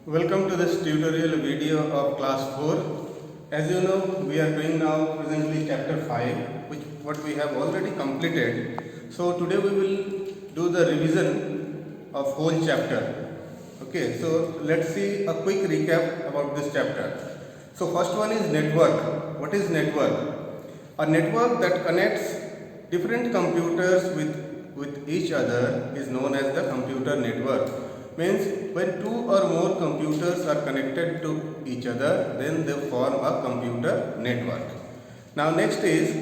Welcome to this tutorial video of class 4. As you know, we are doing now presently chapter 5, which what we have already completed. So today we will do the revision of whole chapter. Okay, so let's see a quick recap about this chapter. So first one is network. What is network? A network that connects different computers with each other is known as the computer network. Means when two or more computers are connected to each other, then they form a computer network. Now next is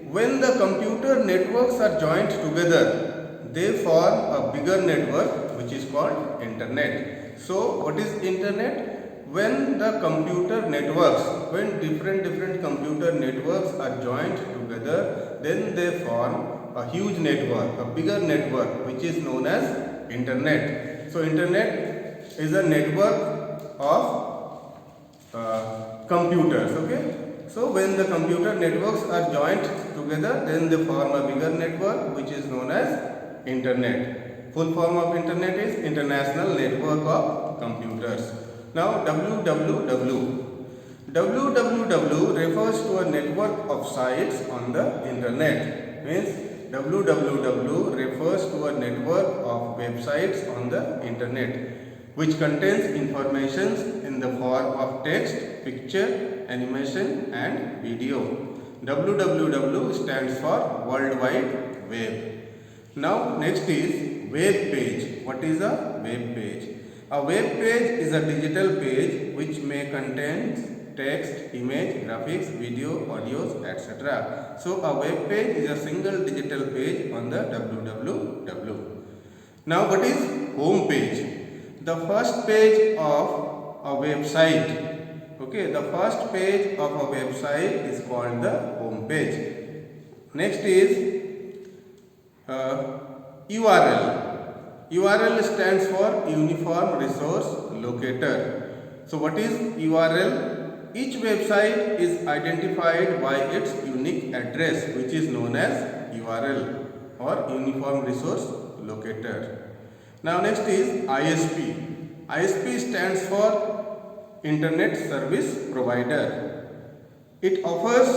when the computer networks are joined together, they form a bigger network which is called internet. So what is internet? When the computer networks, when different computer networks are joined together, then they form a huge network, a bigger network which is known as internet. So internet is a network of computers. Okay. So when the computer networks are joined together, then they form a bigger network which is known as internet. Full form of internet is International Network of Computers. Now www. www refers to a network of sites on the internet. Means www refers to a network of websites on the internet which contains information in the form of text, picture, animation and video. www stands for World Wide Web. Now next is web page. What is a web page? A web page is a digital page which may contain text, image, graphics, video, audios, etc. So a web page is a single digital page on the www. Now what is home page? The first page of a website. Okay, the first page of a website is called the home page. Next is URL. URL stands for Uniform Resource Locator. So what is URL? Each website is identified by its unique address which is known as URL or Uniform Resource Locator. Now next is ISP. ISP stands for Internet Service Provider. It offers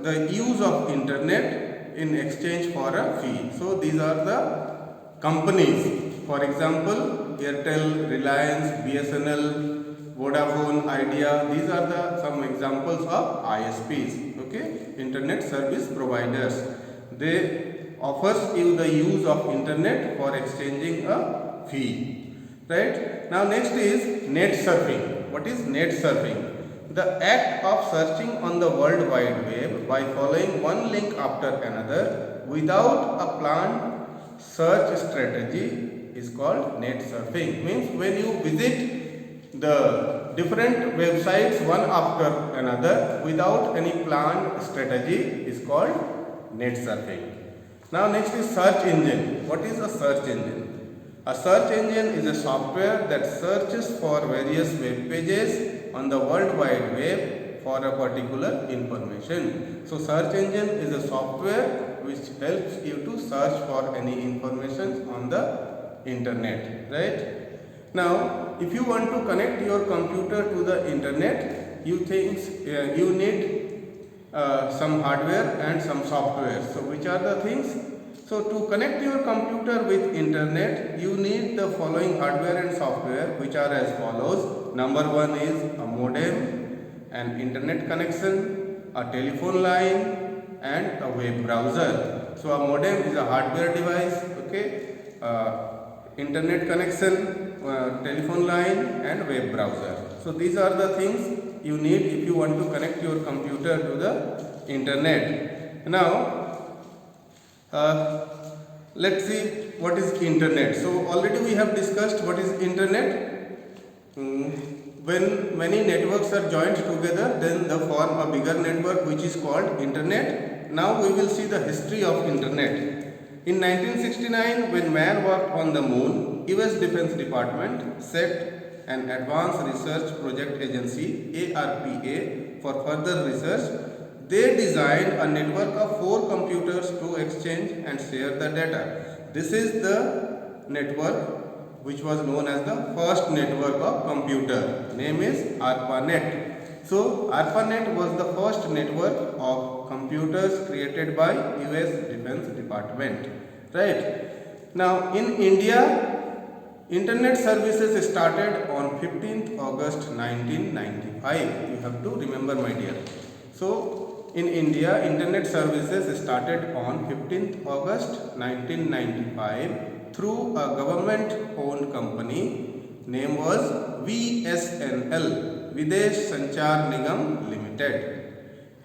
the use of internet in exchange for a fee. So these are the companies. For example, Airtel, Reliance, BSNL, Vodafone, Idea, these are the some examples of ISPs, okay, Internet Service Providers. They offers you the use of internet for exchanging a fee, right? Now next is net surfing. What is net surfing? The act of searching on the World Wide Web by following one link after another without a planned search strategy is called net surfing. Means when you visit the different websites one after another without any planned strategy is called net surfing. Now next is search engine. What is a search engine? A search engine is a software that searches for various web pages on the World Wide Web for a particular information. So search engine is a software which helps you to search for any information on the internet, right? Now, if you want to connect your computer to the internet, you need some hardware and some software. So, which are the things? So, to connect your computer with internet, you need the following hardware and software, which are as follows. Number one is a modem, an internet connection, a telephone line, and a web browser. So, a modem is a hardware device. Okay. Internet connection, telephone line and web browser. So these are the things you need if you want to connect your computer to the internet. Now let's see what is internet. So already we have discussed what is internet. When many networks are joined together, then they form a bigger network which is called internet. Now we will see the history of internet. In 1969, when man worked on the moon, US Defense Department set an Advanced Research Project Agency ARPA for further research. They designed a network of 4 computers to exchange and share the data. This is the network which was known as the first network of computer. Name is ARPANET. So ARPANET was the first network of computers created by US Defense Department. Right. Now in India, Internet services started on 15th August 1995. You have to remember, my dear. So in India, Internet services started on 15th August 1995 through a government-owned company. Name was VSNL, Videsh Sanchar Nigam Limited.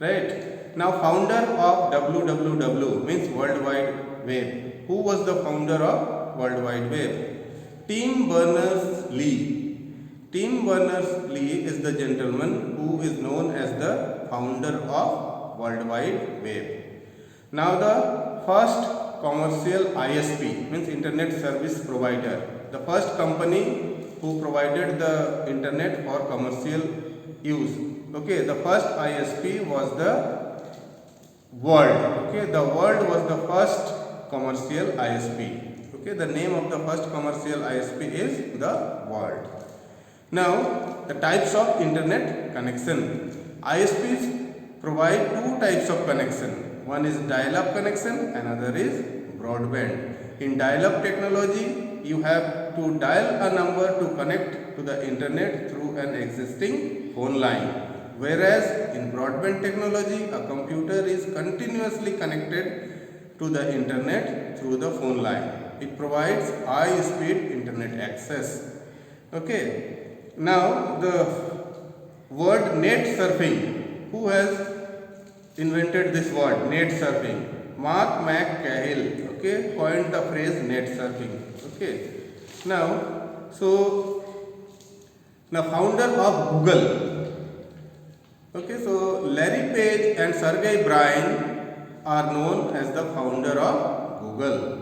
Right. Now founder of WWW means World Wide Web. Who was the founder of World Wide Web? Tim Berners-Lee. Tim Berners-Lee is the gentleman who is known as the founder of World Wide Web. Now the first commercial ISP means Internet Service Provider. The first company who provided the Internet for commercial use. Okay, the first ISP was the World. Okay, the World was the first commercial ISP. Okay, the name of the first commercial ISP is the World. Now, the types of internet connection. ISPs provide two types of connection. One is dial-up connection, another is broadband. In dial-up technology, you have to dial a number to connect to the internet through an existing phone line. Whereas in broadband technology, a computer is continuously connected to the internet through the phone line. It provides high speed internet access. Okay. Now the word net surfing. Who has invented this word net surfing? Mark McCahill. Okay, coined the phrase net surfing. Okay. Now, so the founder of Google. Okay, so Larry Page and Sergey Brin are known as the founder of Google.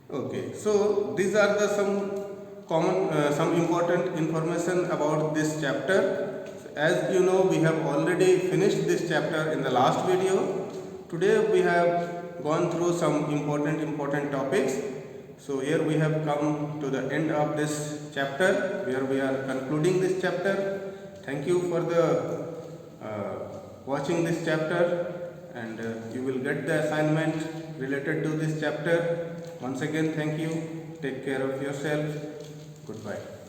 Okay, so these are the some important information about this chapter. As you know, we have already finished this chapter in the last video. Today we have gone through some important topics. So here we have come to the end of this chapter, where we are concluding this chapter. Thank you for the watching this chapter, and you will get the assignment related to this chapter. Once again, thank you. Take care of yourself. Goodbye.